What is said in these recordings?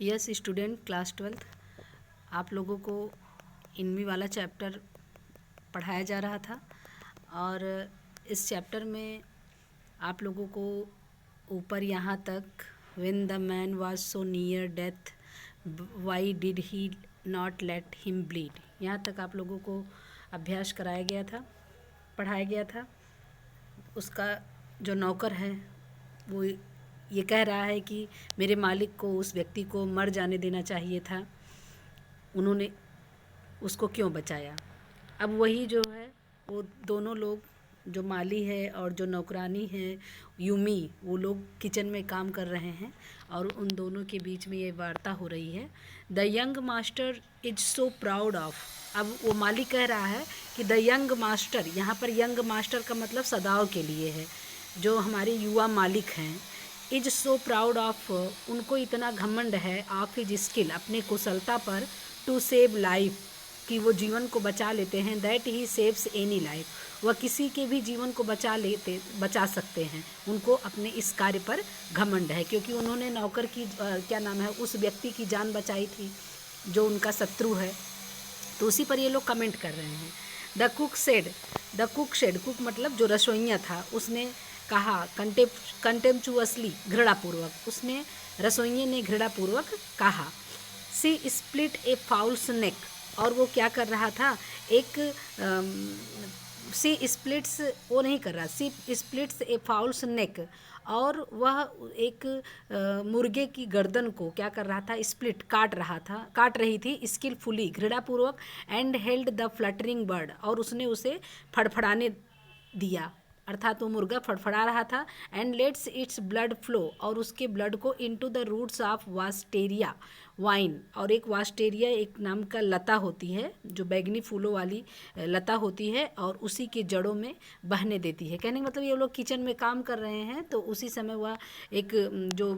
Yes student, class 12th आप लोगों को इनमी वाला चैप्टर पढ़ाया जा रहा था और इस चैप्टर में आप लोगों को ऊपर यहाँ तक when the man was so near death why did he not let him bleed, यहाँ तक आप लोगों को अभ्यास कराया गया था, पढ़ाया गया था। उसका जो नौकर है वो ये कह रहा है कि मेरे मालिक को, उस व्यक्ति को मर जाने देना चाहिए था, उन्होंने उसको क्यों बचाया। अब वही जो है वो दोनों लोग, जो माली है और जो नौकरानी है यूमी, वो लोग किचन में काम कर रहे हैं और उन दोनों के बीच में ये वार्ता हो रही है। The young master is so proud of, अब वो माली कह रहा है कि द यंग मास्टर, यहाँ पर यंग मास्टर का मतलब सदाओं के लिए है, जो हमारे युवा मालिक हैं। इज सो प्राउड ऑफ, उनको इतना घमंड है, ऑफ हिज स्किल, अपने कुशलता पर, टू सेव लाइफ, कि वो जीवन को बचा लेते हैं, that he saves any life, वह किसी के भी जीवन को बचा सकते हैं। उनको अपने इस कार्य पर घमंड है क्योंकि उन्होंने नौकर की क्या नाम है, उस व्यक्ति की जान बचाई थी जो उनका शत्रु है। तो उसी पर ये लोग कमेंट कर रहे हैं। The cook said, the cook said, cook मतलब जो रसोइया था, उसने कहा, कंटेम्पचुअसली, घृणापूर्वक, उसने, रसोइये ने घृणापूर्वक कहा। सी स्प्लिट ए फाउल्स नेक, और वो क्या कर रहा था, एक सी स्प्लिट्स, वो नहीं कर रहा, सी स्प्लिट्स ए फाउल्स नेक, और वह एक मुर्गे की गर्दन को क्या कर रहा था, स्प्लिट, काट रही थी, स्किलफुली, घृणापूर्वक, and held the fluttering bird, और उसने उसे फड़फड़ाने दिया, अर्थात वो मुर्गा फड़फड़ा रहा था। And lets its blood flow, और उसके ब्लड को into the roots of wisteria vine, और एक वास्टेरिया एक नाम का लता होती है जो बैगनी फूलों वाली लता होती है, और उसी के जड़ों में बहने देती है। कहने का मतलब ये लोग किचन में काम कर रहे हैं तो उसी समय वह एक जो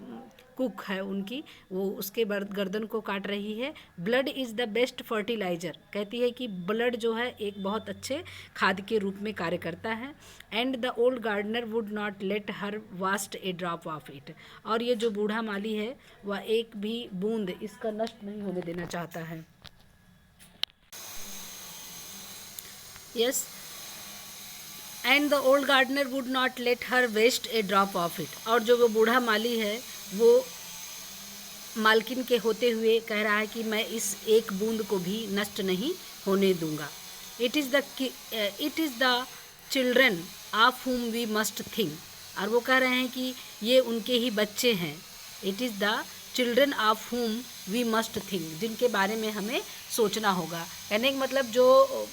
कुक है उनकी, वो उसके गर्दन को काट रही है। Blood is the best fertiliser, कहती है कि ब्लड जो है एक बहुत अच्छे खाद के रूप में कार्य करता है। And the old gardener would not let her waste a drop of it, और ये जो बूढ़ा माली है वह एक भी बूंद इसका नष्ट नहीं होने देना चाहता है। Yes, and the old gardener would not let her waste a drop of it, और जो वो बूढ़ा माली है वो मालकिन के होते हुए कह रहा है कि मैं इस एक बूंद को भी नष्ट नहीं होने दूंगा। It is the children of whom we must think, और वो कह रहे हैं कि ये उनके ही बच्चे हैं। It is the children of whom we must think, जिनके बारे में हमें सोचना होगा। कहने का मतलब जो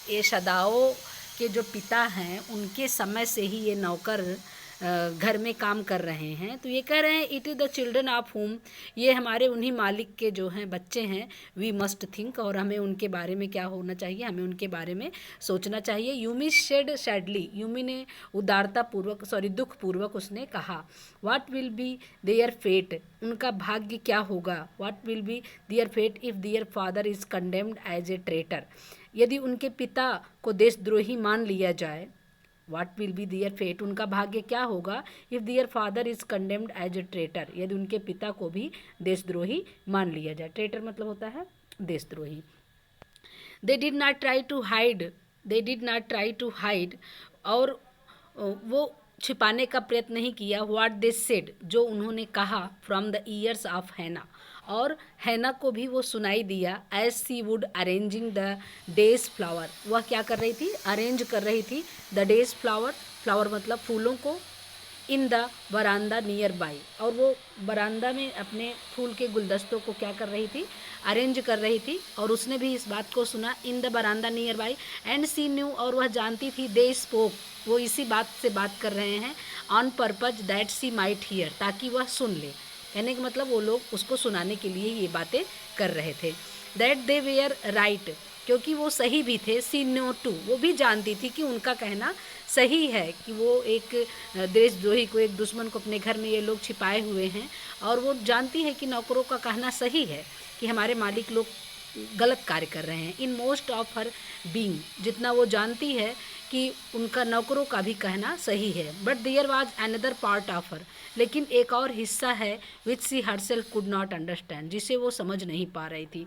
ये सदाओं के जो पिता हैं उनके समय से ही ये नौकर घर में काम कर रहे हैं। तो ये कह रहे हैं it is the children of हुम, ये हमारे उन्हीं मालिक के जो हैं बच्चे हैं। वी मस्ट थिंक, और हमें उनके बारे में क्या होना चाहिए, हमें उनके बारे में सोचना चाहिए। यूमी शेड सैडली, यूमी ने दुख पूर्वक उसने कहा। What will be their fate, उनका भाग्य क्या होगा। What will be their fate if their father is condemned as a traitor, यदि उनके पिता को देशद्रोही मान लिया जाए। What will be their fate, उनका भाग्य क्या होगा, if their father is condemned as a traitor, यदि उनके पिता को भी देशद्रोही मान लिया जाए। ट्रेटर मतलब होता है देशद्रोही। They did not try to hide, और वो छिपाने का प्रयत्न नहीं किया। व्हाट दे सेड, जो उन्होंने कहा, फ्रॉम द ईयर्स ऑफ हैना, और हैना को भी वो सुनाई दिया। As she would arranging the days flower, वह क्या कर रही थी, अरेंज कर रही थी द डेज फ्लावर, फ्लावर मतलब फूलों को, इन द बरामदा नियर बाई, और वो बरामदा में अपने फूल के गुलदस्तों को क्या कर रही थी, अरेंज कर रही थी। और उसने भी इस बात को सुना, इन द बरामदा nearby, and she knew, और वह जानती थी, दे स्पोक, वो इसी बात से बात कर रहे हैं, on purpose that she might hear, ताकि वह सुन ले। कहने का मतलब वो लोग उसको सुनाने के लिए ये बातें कर रहे थे। दैट दे वेयर राइट, क्योंकि वो सही भी थे। सी नो टू, वो भी जानती थी कि उनका कहना सही है, कि वो एक देशद्रोही को, एक दुश्मन को अपने घर में ये लोग छिपाए हुए हैं, और वो जानती है कि नौकरों का कहना सही है कि हमारे मालिक लोग गलत कार्य कर रहे हैं। In most of her being, जितना वो जानती है कि उनका नौकरों का भी कहना सही है। But there was another part of her, लेकिन एक और हिस्सा है which she herself could not understand, जिसे वो समझ नहीं पा रही थी।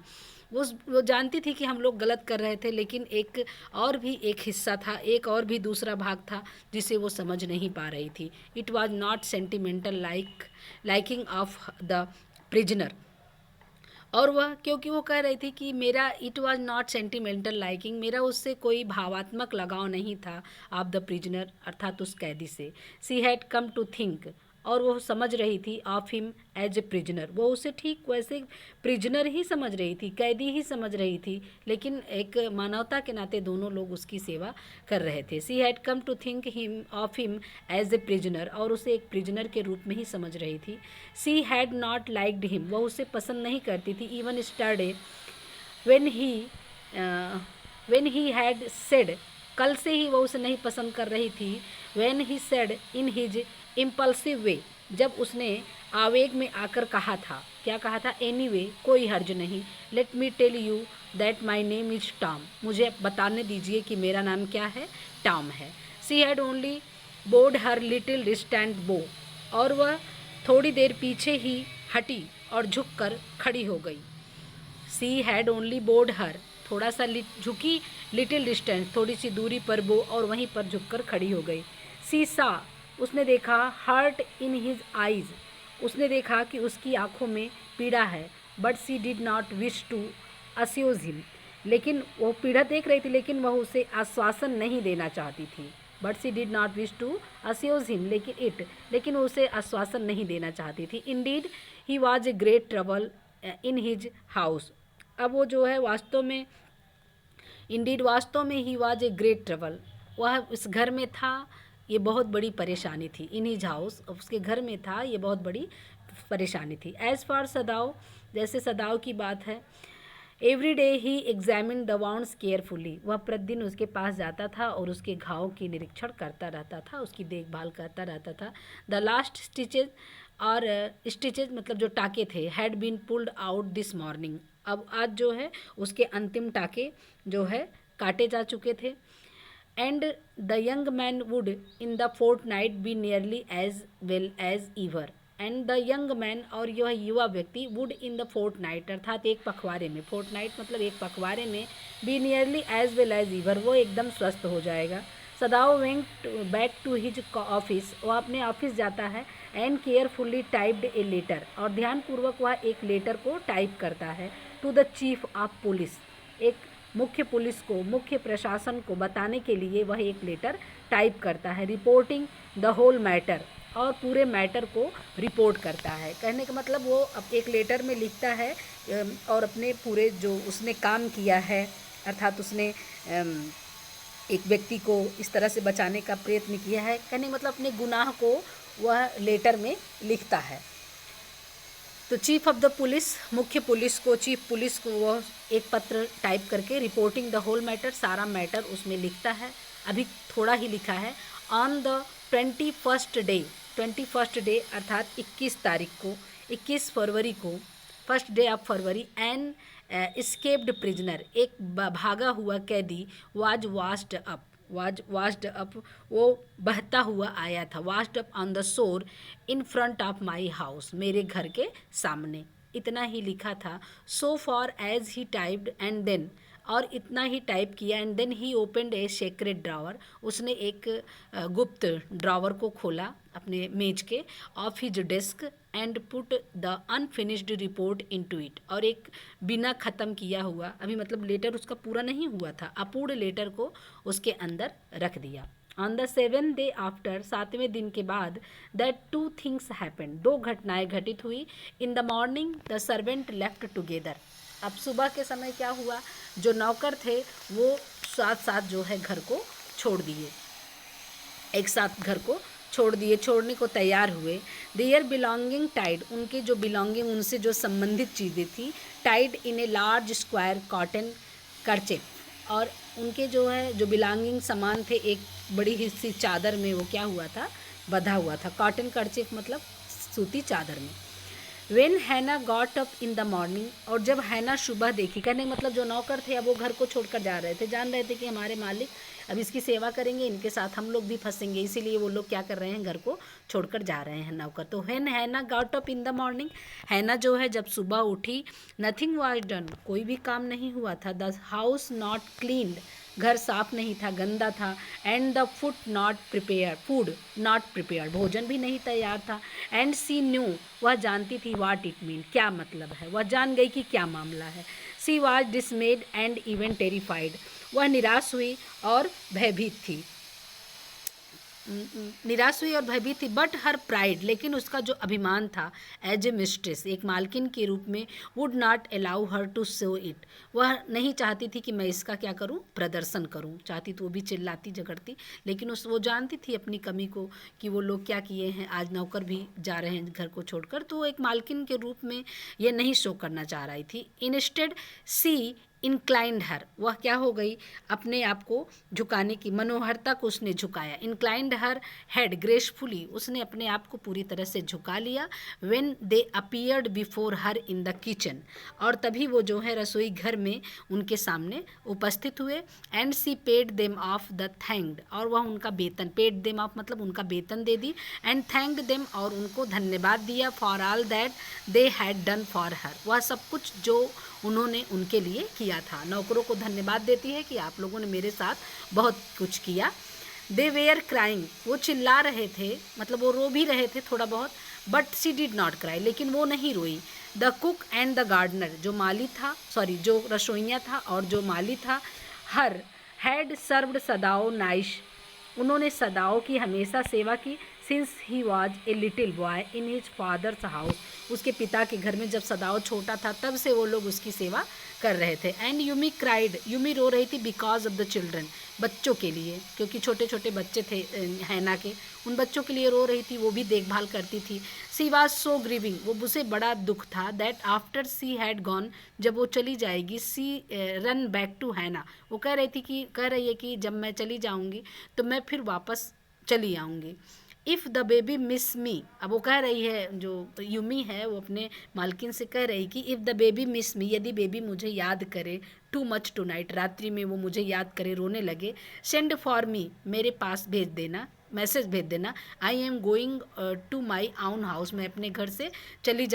वो जानती थी कि हम लोग गलत कर रहे थे, लेकिन एक और भी एक हिस्सा था, एक और भी दूसरा भाग था जिसे वो समझ नहीं पा रही थी। It was not sentimental liking of the prisoner, और वह क्योंकि वो कह रही थी कि मेरा it was not sentimental liking, मेरा उससे कोई भावात्मक लगाव नहीं था ऑफ द प्रिजनर, अर्थात उस कैदी से। She had come to think, और वो समझ रही थी of him as a prisoner, वो उसे ठीक वैसे प्रिजनर ही समझ रही थी, कैदी ही समझ रही थी, लेकिन एक मानवता के नाते दोनों लोग उसकी सेवा कर रहे थे। She had come to think him of him as a prisoner, और उसे एक प्रिजनर के रूप में ही समझ रही थी। She had not liked him, वह उसे पसंद नहीं करती थी। Even yesterday when he had said, कल से ही वह उसे नहीं पसंद कर रही थी। when he said in his impulsive way, जब उसने आवेग में आकर कहा था, क्या कहा था? anyway, कोई हर्ज नहीं। let me tell you that my name is Tom, मुझे बताने दीजिए कि मेरा नाम क्या है, टॉम है। she had only bowed her little distant bow, और वह थोड़ी देर पीछे ही हटी और झुककर खड़ी हो गई। सी हैड ओनली बोर्ड हर, थोड़ा सा झुकी, लिटिल डिस्टेंस, थोड़ी सी दूरी पर बो, और वहीं पर झुककर खड़ी हो गई। सी सा, उसने देखा, हर्ट इन हिज आइज, उसने देखा कि उसकी आंखों में पीड़ा है। But she did not wish to assuage him, लेकिन वो पीड़ा देख रही थी, लेकिन वह उसे आश्वासन नहीं देना चाहती थी। But she did not wish to assuage him, लेकिन उसे आश्वासन नहीं देना चाहती थी। Indeed he was a great trouble in his house, अब वो जो है वास्तव में, इंडीड वास्तव में he was a great trouble, वह उस घर में था, ये बहुत बड़ी परेशानी थी। इन हिज हाउस, उसके घर में था, ये बहुत बड़ी परेशानी थी। एज़ फॉर सदाव, जैसे सदाव की बात है, every day he examine the wounds carefully, वह प्रतिदिन उसके पास जाता था और उसके घाव की निरीक्षण करता रहता था, उसकी देखभाल करता रहता था। द लास्ट स्टिचेज, और स्टिचेज मतलब जो टाके थे, had been pulled out this morning, अब आज जो है उसके अंतिम टाके जो है काटे जा चुके थे। And the young man would in the fortnight be nearly as well as ever, and the young man, और यह युवा व्यक्ति, would in the fortnight, अर्थात एक पखवारे में, फोर्ट नाइट मतलब एक पखवारे में, be nearly as well as ever, वो एकदम स्वस्थ हो जाएगा। Sadao went back to his office, वह अपने ऑफिस जाता है। And carefully typed a letter, और ध्यानपूर्वक वह एक लेटर को टाइप करता है। To the chief of police, एक मुख्य पुलिस को, मुख्य प्रशासन को बताने के लिए वह एक लेटर टाइप करता है। रिपोर्टिंग द होल मैटर, और पूरे मैटर को रिपोर्ट करता है। कहने का मतलब वो अब एक लेटर में लिखता है और अपने पूरे जो उसने काम किया है, अर्थात उसने एक व्यक्ति को इस तरह से बचाने का प्रयत्न किया है, कहने मतलब अपने गुनाह को वह लेटर में लिखता है। तो चीफ ऑफ द पुलिस, मुख्य पुलिस को, चीफ पुलिस को वह एक पत्र टाइप करके रिपोर्टिंग द होल मैटर, सारा मैटर उसमें लिखता है। अभी थोड़ा ही लिखा है। ऑन द 21st डे अर्थात 21 तारीख को, 21 फरवरी को, first day of February, an escaped prisoner, एक भागा हुआ कैदी, वाज वाश्ड अप, वो बहता हुआ आया था। Washed up on the shore in front of my house, मेरे घर के सामने, इतना ही लिखा था। So far as he typed and then, और इतना ही टाइप किया। And then he opened a secret drawer, उसने एक गुप्त ड्रावर को खोला अपने मेज के, of his desk, and put the unfinished report into it, और एक बिना ख़त्म किया हुआ, अभी मतलब लेटर उसका पूरा नहीं हुआ था, अपूर्ण लेटर को उसके अंदर रख दिया। On the 7th day after, 7वें दिन के बाद, दैट 2 थिंग्स हैपेंड, 2 घटनाएं घटित हुई। In the morning the servant left together, अब सुबह के समय क्या हुआ, जो नौकर थे वो साथ साथ जो है घर को छोड़ दिए, एक साथ घर को छोड़ दिए, छोड़ने को तैयार हुए। देयर बिलोंगिंग टाइड, उनके जो बिलोंगिंग, उनसे जो संबंधित चीज़ें थी, tied in a large square cotton कर्चिफ, और उनके जो है जो बिलोंगिंग सामान थे, एक बड़ी हिस्सी चादर में वो क्या हुआ था, बंधा हुआ था। कॉटन कर्चिफ मतलब सूती चादर में। वेन हैना got up in the morning, और जब हैना सुबह देखी, कहने मतलब जो नौकर थे अब वो घर को छोड़कर जा रहे थे, जान रहे थे कि हमारे मालिक अब इसकी सेवा करेंगे, इनके साथ हम लोग भी फंसेंगे, इसीलिए वो लोग क्या कर रहे हैं, घर को छोड़कर जा रहे हैं नौकर। तो व्हेन हैना got up in the morning, हैना जो है जब सुबह उठी, नथिंग वाज डन, कोई भी काम नहीं हुआ था, द हाउस नॉट क्लीन्ड, घर साफ नहीं था, गंदा था, and the food not prepare, भोजन भी नहीं तैयार था, एंड सी न्यू, वह जानती थी, वाट इट मीन, क्या मतलब है, वह जान गई कि क्या मामला है। She was डिसमेड and even terrified, वह निराश हुई और भयभीत थी, निराश हुई और भयभीत थी। बट हर प्राइड, लेकिन उसका जो अभिमान था, एज ए मिस्ट्रेस, एक मालकिन के रूप में, would not allow her to show it, वह नहीं चाहती थी कि मैं इसका क्या करूं, प्रदर्शन करूं। चाहती तो वो भी चिल्लाती झगड़ती, लेकिन वो जानती थी अपनी कमी को, कि वो लोग क्या किए हैं, आज नौकर भी जा रहे हैं घर को छोड़कर, तो वो एक मालकिन के रूप में ये नहीं शो करना चाह रही थी। इंस्टेड सी इंक्लाइंड हर, वह क्या हो गई, अपने आप को झुकाने की मनोहरता को उसने झुकाया। इंक्लाइंड हर हेड ग्रेसफुली, उसने अपने आप को पूरी तरह से झुका लिया। When they appeared before her in the kitchen, और तभी वो जो है रसोई घर में उनके सामने उपस्थित हुए। And she paid them of the thanked, और वह उनका वेतन, पेड देम ऑफ मतलब उनका वेतन दे दी, एंड थैंक्ड देम, और उनको धन्यवाद दिया, for all that they had done for her, वह सब कुछ जो उन्होंने उनके लिए किया था। नौकरों को धन्यवाद देती है कि आप लोगों ने मेरे साथ बहुत कुछ किया। दे वेयर क्राइंग, वो चिल्ला रहे थे, मतलब वो रो भी रहे थे थोड़ा बहुत, but she did not cry, लेकिन वो नहीं रोई। The cook and the gardener, जो माली था, जो रसोइया था और जो माली था, हर हैड सर्व्ड सदाओ नाइश, उन्होंने सदाओ की हमेशा सेवा की, since he was a little boy in his father's house, उसके पिता के घर में जब सदाओ छोटा था तब से वो लोग उसकी सेवा कर रहे थे। एंड यूमी क्राइड, यूमी रो रही थी, बिकॉज ऑफ द चिल्ड्रन, बच्चों के लिए, क्योंकि छोटे छोटे बच्चे थे हैना के, उन बच्चों के लिए रो रही थी, वो भी देखभाल करती थी। सी वॉज सो ग्रीविंग, वो उसे बड़ा दुख था, that after she had gone, जब वो चली जाएगी, सी रन बैक टू हैना, वो कह रही है कि जब मैं चली जाऊंगी तो मैं फिर वापस चली आऊँगी। इफ़ द बेबी मिस मी, अब वो कह रही है, जो यूमी है वो अपने मालकिन से कह रही कि इफ़ द बेबी मिस मी, यदि बेबी मुझे याद करे टू मच टू नाइट, रात्रि में वो मुझे याद करे, रोने लगे, सेंड फॉर मी, मेरे पास भेज देना, मैसेज भेज देना। I am going to my own house, मैं अपने घर से चली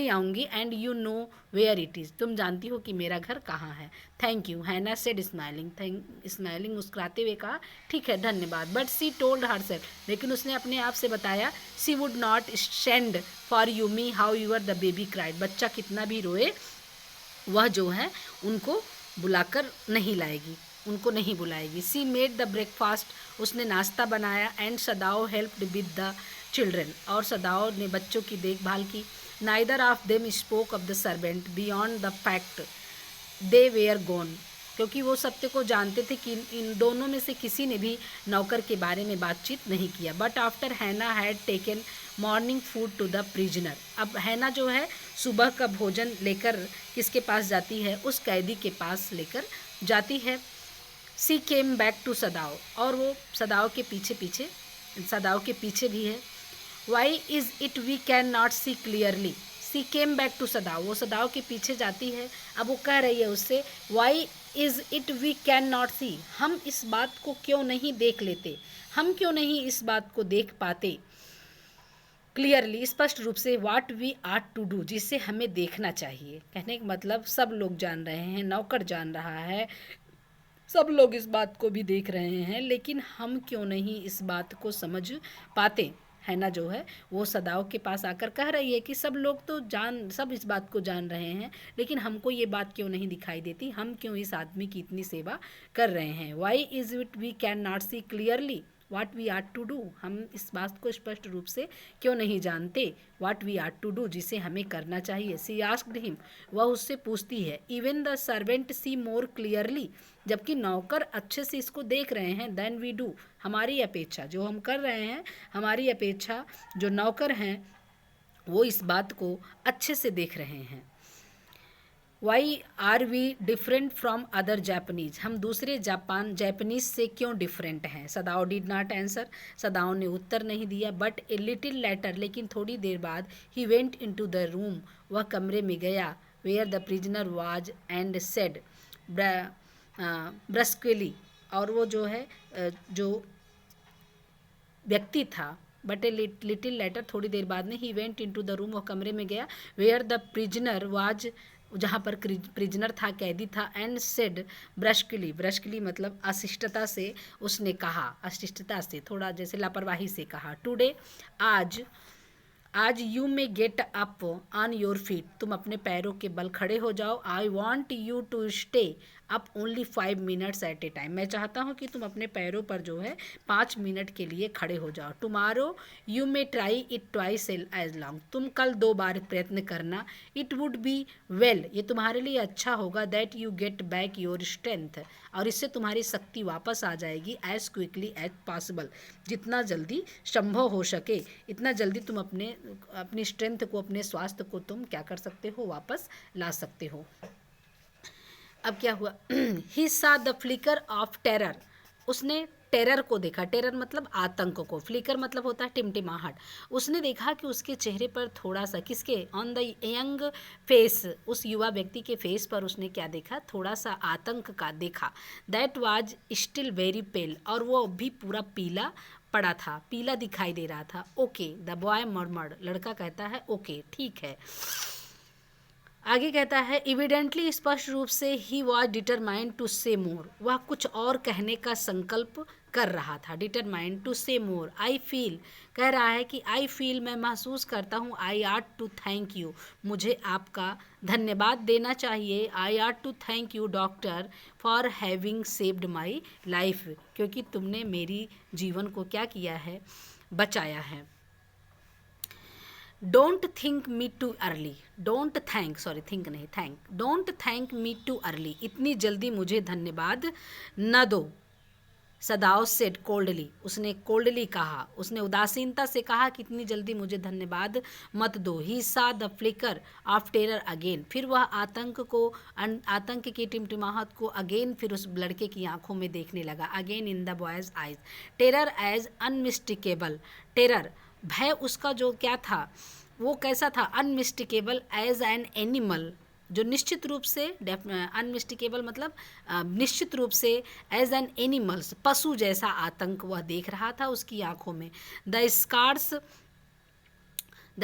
आऊँगी, and you know where it is, तुम जानती हो कि मेरा घर कहाँ है। Thank you, Hana said smiling, मुस्कुराते हुए कहा, ठीक है, धन्यवाद। But she told herself, लेकिन उसने अपने आप से बताया, she would not send for Yumi however the baby cried, बच्चा कितना भी रोए वह जो है उनको बुलाकर नहीं लाएगी, उनको नहीं बुलाएगी। सी मेड द ब्रेकफास्ट, उसने नाश्ता बनाया, and Sadao helped with the children, और सदाओ ने बच्चों की देखभाल की। Neither of them spoke of the servant beyond the fact they were gone, क्योंकि वो सत्य को जानते थे कि इन दोनों में से किसी ने भी नौकर के बारे में बातचीत नहीं किया। But after Hannah had taken morning food to the prisoner, अब हैना जो है सुबह का भोजन लेकर किसके पास जाती है, उस कैदी के पास लेकर जाती है। सी केम बैक टू सदाओ, और वो सदाओ के पीछे भी है। Why is it we can not see clearly, she came back to Sadao, वो सदाओ के पीछे जाती है। अब वो कह रही है उससे, why is it we can not see, हम इस बात को क्यों नहीं देख लेते, हम क्यों नहीं इस बात को देख पाते क्लियरली, स्पष्ट रूप से, what we ought to do, जिसे हमें देखना चाहिए। कहने का मतलब सब लोग जान रहे हैं, नौकर जान रहा है, सब लोग इस बात को भी देख रहे हैं, लेकिन हम क्यों नहीं इस बात को समझ पाते। हैना जो है वो सदाओ के पास आकर कह रही है कि सब लोग तो सब इस बात को जान रहे हैं, लेकिन हमको ये बात क्यों नहीं दिखाई देती, हम क्यों इस आदमी की इतनी सेवा कर रहे हैं। Why is it we can not see clearly what we are to do, हम इस बात को स्पष्ट रूप से क्यों नहीं जानते, what we are to do, जिसे हमें करना चाहिए। सी आस्क्ड हिम, वह उससे पूछती है, even the servant see more clearly, जबकि नौकर अच्छे से इसको देख रहे हैं, देन वी डू, हमारी अपेक्षा, जो हम कर रहे हैं हमारी अपेक्षा जो नौकर हैं वो इस बात को अच्छे से देख रहे हैं। Why are we different from other Japanese, हम दूसरे जापानीज से क्यों डिफरेंट हैं। Sadao did not answer, Sadao ने उत्तर नहीं दिया। बट ए लिटिल लेटर, लेकिन थोड़ी देर बाद, he went into the room, वह कमरे में गया, where the prisoner was, and said brusquely, और वो जो है जो व्यक्ति था, बट ए लिटिल लेटर, थोड़ी देर बाद में, he went into the room, वो कमरे में गया, वेयर द प्रिजनर वाज, जहाँ पर प्रिजनर था, कैदी था, एंड सेड ब्रस्कली, ब्रस्कली मतलब अशिष्टता से उसने कहा, अशिष्टता से थोड़ा जैसे लापरवाही से कहा, टुडे, आज you may get up on your feet, तुम अपने पैरों के बल खड़े हो जाओ, I want you to stay up only 5 minutes at a time, मैं चाहता हूँ कि तुम अपने पैरों पर जो है 5 मिनट के लिए खड़े हो जाओ, tomorrow you may try it twice as long, तुम कल 2 बार प्रयत्न करना, इट वुड बी वेल, ये तुम्हारे लिए अच्छा होगा, that you get back your strength, और इससे तुम्हारी शक्ति वापस आ जाएगी, एज क्विकली एज पॉसिबल, जितना जल्दी संभव हो सके, इतना जल्दी तुम अपनी स्ट्रेंथ को, अपने स्वास्थ्य को तुम क्या कर सकते हो, वापस ला सकते हो। अब क्या हुआ, ही saw the flicker of terror, उसने टेरर को देखा, टेरर मतलब आतंक को, फ्लिकर मतलब होता है टिमटिमाहट, उसने देखा कि उसके चेहरे पर थोड़ा सा, किसके, ऑन द यंग फेस, उस युवा व्यक्ति के फेस पर उसने क्या देखा, थोड़ा सा आतंक का देखा, दैट वाज स्टिल वेरी पेल, और वो भी पूरा पीला पड़ा था, पीला दिखाई दे रहा था, ओके द बॉय मर्मर्ड, लड़का कहता है ओके ठीक है। आगे कहता है, इविडेंटली, स्पष्ट रूप से, ही वॉज डिटरमाइंड टू से मोर, वह कुछ और कहने का संकल्प कर रहा था, डिटरमाइंड टू से मोर, आई फील, कह रहा है कि आई फील, मैं महसूस करता हूँ, I ought to thank you, मुझे आपका धन्यवाद देना चाहिए, I ought to thank you doctor for having saved my life, क्योंकि तुमने मेरी जीवन को क्या किया है, बचाया है। Don't think me too early, don't thank, sorry think नहीं thank, don't thank me too early, इतनी जल्दी मुझे धन्यवाद न दो, सदाओ सेड कोल्डली, उसने कोल्डली कहा, उसने उदासीनता से कहा कि इतनी जल्दी मुझे धन्यवाद मत दो, he saw the flicker of terror again, फिर वह आतंक की टिमटिमाहट को अगेन, फिर उस लड़के की आंखों में देखने लगा, again in the boy's eyes, terror was unmistakable, terror भय उसका जो क्या था, वो कैसा था, अनमिस्टेकेबल एज एन एनिमल, जो निश्चित रूप से, अनमिस्टेकेबल मतलब निश्चित रूप से, एज एन एनिमल्स, पशु जैसा आतंक वह देख रहा था उसकी आंखों में, the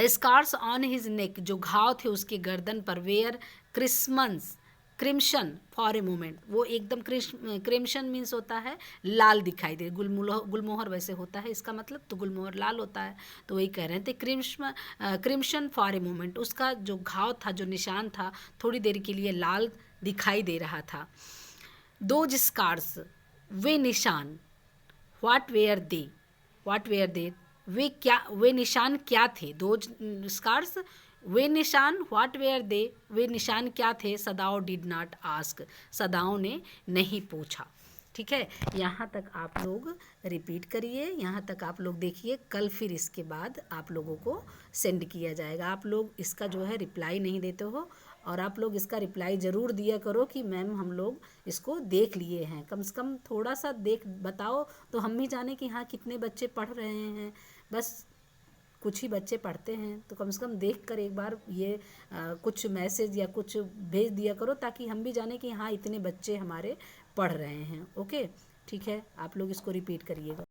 scars on his neck, जो घाव थे उसके गर्दन पर, were crimson for a moment, वो एकदम क्रिम्शन मीन्स होता है लाल दिखाई दे, गुलमोहर वैसे होता है इसका मतलब, तो गुलमोहर लाल होता है, तो वही कह रहे थे, क्रिम्शन फॉर ए मोमेंट, उसका जो घाव था, जो निशान था, थोड़ी देर के लिए लाल दिखाई दे रहा था, दोज स्कार्स, वे निशान, व्हाट वेयर दे, वे निशान क्या थे, दोज स्कार्स, वे निशान, व्हाट वेयर दे, वे निशान क्या थे, सदाओ डिड नॉट आस्क, सदाओं ने नहीं पूछा। ठीक है, यहाँ तक आप लोग रिपीट करिए, यहाँ तक आप लोग देखिए, कल फिर इसके बाद आप लोगों को सेंड किया जाएगा, आप लोग इसका जो है रिप्लाई नहीं देते हो, और आप लोग इसका रिप्लाई ज़रूर दिया करो कि मैम हम लोग इसको देख लिए हैं, कम से कम थोड़ा सा बताओ तो हम भी जाने कि हाँ कितने बच्चे पढ़ रहे हैं, बस कुछ ही बच्चे पढ़ते हैं, तो कम से कम देख कर एक बार ये कुछ मैसेज या कुछ भेज दिया करो, ताकि हम भी जाने कि हाँ इतने बच्चे हमारे पढ़ रहे हैं। ओके, ठीक है, आप लोग इसको रिपीट करिएगा।